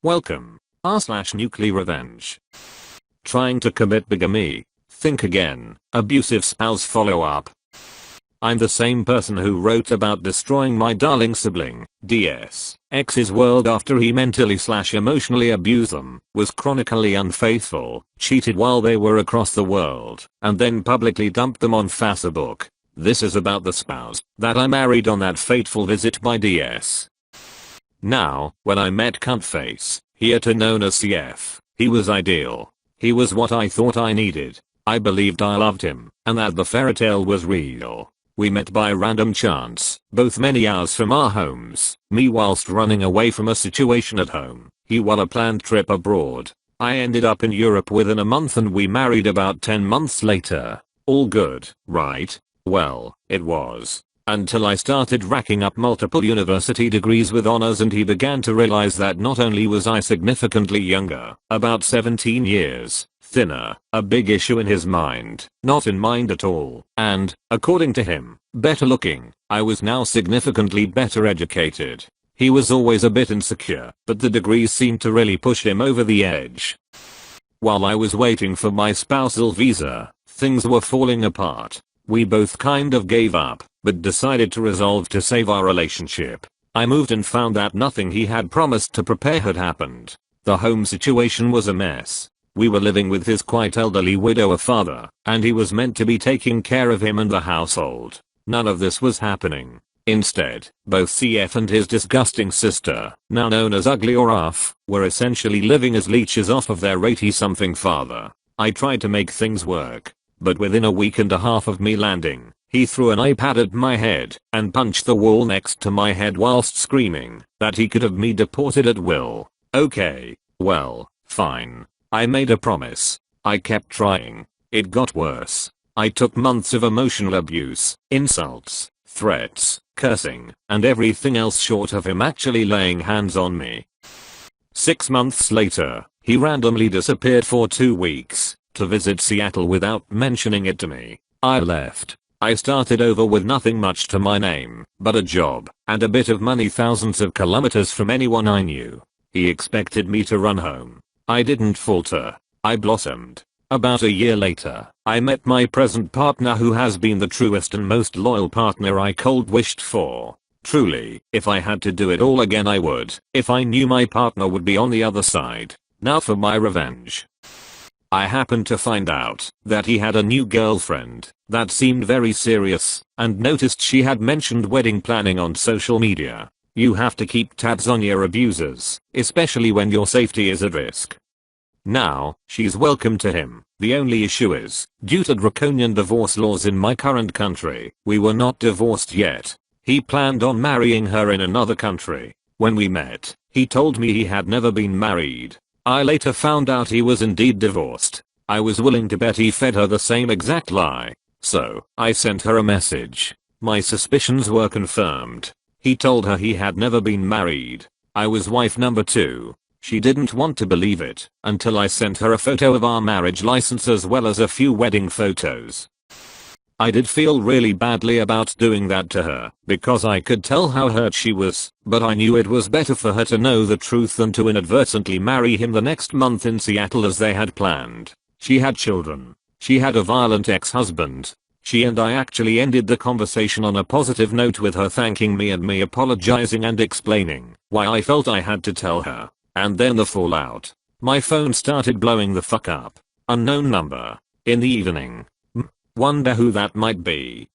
Welcome. r/Nuclearrevenge. Trying to commit bigamy. Think again. Abusive spouse follow-up. I'm the same person who wrote about destroying my darling sibling, X's world after he mentally/emotionally abused them, was chronically unfaithful, cheated while they were across the world, and then publicly dumped them on Facebook. This is about the spouse that I married on that fateful visit by DS. Now, when I met Cuntface, hereto known as CF, he was ideal. He was what I thought I needed. I believed I loved him, and that the fairytale was real. We met by random chance, both many hours from our homes, me whilst running away from a situation at home, he while a planned trip abroad. I ended up in Europe within a month and we married about 10 months later. All good, right? Well, it was. Until I started racking up multiple university degrees with honors and he began to realize that not only was I significantly younger, about 17 years, thinner, a big issue in his mind, not in mind at all, and, according to him, better looking, I was now significantly better educated. He was always a bit insecure, but the degrees seemed to really push him over the edge. While I was waiting for my spousal visa, things were falling apart. We both kind of gave up, but decided to resolve to save our relationship. I moved and found that nothing he had promised to prepare had happened. The home situation was a mess. We were living with his quite elderly widower father, and he was meant to be taking care of him and the household. None of this was happening. Instead, both CF and his disgusting sister, now known as Ugly or Rough, were essentially living as leeches off of their 80-something father. I tried to make things work. But within a week and a half of me landing, he threw an iPad at my head and punched the wall next to my head whilst screaming that he could have me deported at will. Okay, well, fine. I made a promise. I kept trying. It got worse. I took months of emotional abuse, insults, threats, cursing, and everything else short of him actually laying hands on me. 6 months later, he randomly disappeared for 2 weeks. To visit Seattle without mentioning it to me. I left. I started over with nothing much to my name, but a job, and a bit of money thousands of kilometers from anyone I knew. He expected me to run home. I didn't falter. I blossomed. About a year later, I met my present partner who has been the truest and most loyal partner I cold wished for. Truly, if I had to do it all again I would, if I knew my partner would be on the other side. Now for my revenge. I happened to find out that he had a new girlfriend that seemed very serious and noticed she had mentioned wedding planning on social media. You have to keep tabs on your abusers, especially when your safety is at risk. Now, she's welcome to him. The only issue is, due to draconian divorce laws in my current country, we were not divorced yet. He planned on marrying her in another country. When we met, he told me he had never been married. I later found out he was indeed divorced. I was willing to bet he fed her the same exact lie. So, I sent her a message. My suspicions were confirmed. He told her he had never been married. I was wife number 2. She didn't want to believe it until I sent her a photo of our marriage license as well as a few wedding photos. I did feel really badly about doing that to her because I could tell how hurt she was, but I knew it was better for her to know the truth than to inadvertently marry him the next month in Seattle as they had planned. She had children. She had a violent ex-husband. She and I actually ended the conversation on a positive note with her thanking me and me apologizing and explaining why I felt I had to tell her. And then the fallout. My phone started blowing the fuck up. Unknown number. In the evening. Wonder who that might be.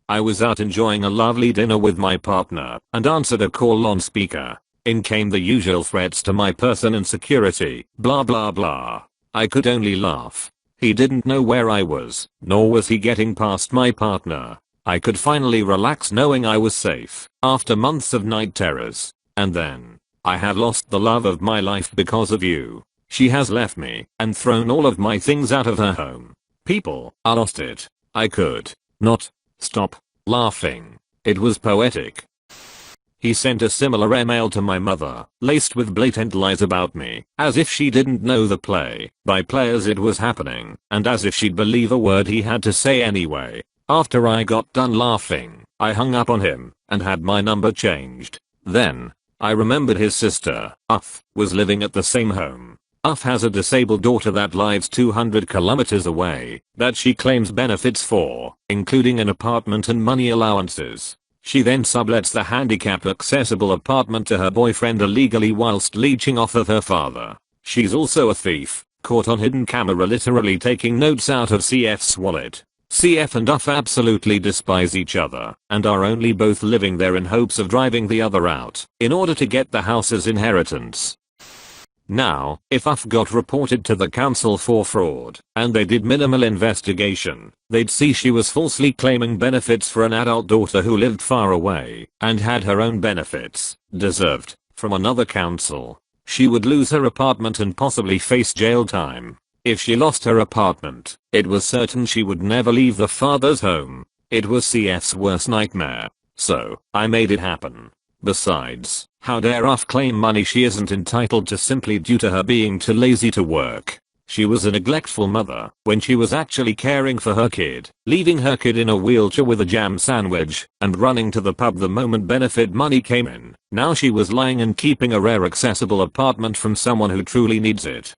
I was out enjoying a lovely dinner with my partner and answered a call on speaker. In came the usual threats to my person and security, blah blah blah. I could only laugh. He didn't know where I was, nor was he getting past my partner. I could finally relax knowing I was safe after months of night terrors. And then, I had lost the love of my life because of you. She has left me and thrown all of my things out of her home. People, I lost it. I could not stop laughing. It was poetic. He sent a similar email to my mother, laced with blatant lies about me, as if she didn't know the play by play as it was happening, and as if she'd believe a word he had to say anyway. After I got done laughing, I hung up on him and had my number changed. Then, I remembered his sister, Uff, was living at the same home. Uff has a disabled daughter that lives 200 kilometers away that she claims benefits for, including an apartment and money allowances. She then sublets the handicap accessible apartment to her boyfriend illegally whilst leeching off of her father. She's also a thief, caught on hidden camera literally taking notes out of CF's wallet. CF and Uff absolutely despise each other and are only both living there in hopes of driving the other out in order to get the house's inheritance. Now, if Uff got reported to the council for fraud and they did minimal investigation, they'd see she was falsely claiming benefits for an adult daughter who lived far away and had her own benefits, deserved, from another council. She would lose her apartment and possibly face jail time. If she lost her apartment, it was certain she would never leave the father's home. It was CF's worst nightmare. So, I made it happen. Besides, how dare Uff claim money she isn't entitled to simply due to her being too lazy to work? She was a neglectful mother when she was actually caring for her kid, leaving her kid in a wheelchair with a jam sandwich and running to the pub the moment benefit money came in. Now she was lying and keeping a rare accessible apartment from someone who truly needs it.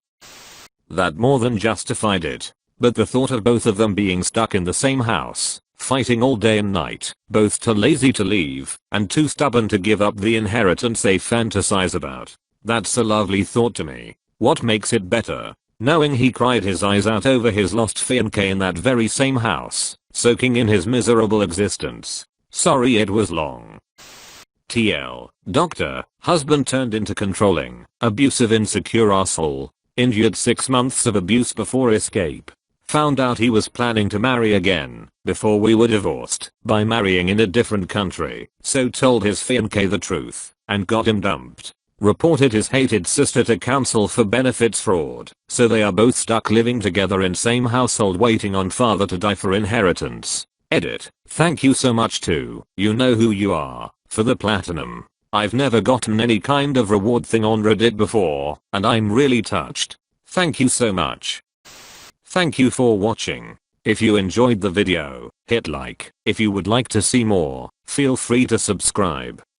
That more than justified it. But the thought of both of them being stuck in the same house, fighting all day and night, both too lazy to leave and too stubborn to give up the inheritance they fantasize about. That's a lovely thought to me. What makes it better? Knowing he cried his eyes out over his lost fiancée in that very same house, soaking in his miserable existence. Sorry it was long. TL. Doctor, husband turned into controlling, abusive insecure asshole. Endured 6 months of abuse before escape. Found out he was planning to marry again before we were divorced by marrying in a different country, so told his fiancée the truth and got him dumped. Reported his hated sister to council for benefits fraud, so they are both stuck living together in same household waiting on father to die for inheritance. Edit. Thank you so much to, you know who you are, for the platinum. I've never gotten any kind of reward thing on Reddit before, and I'm really touched. Thank you so much. Thank you for watching. If you enjoyed the video, hit like. If you would like to see more, feel free to subscribe.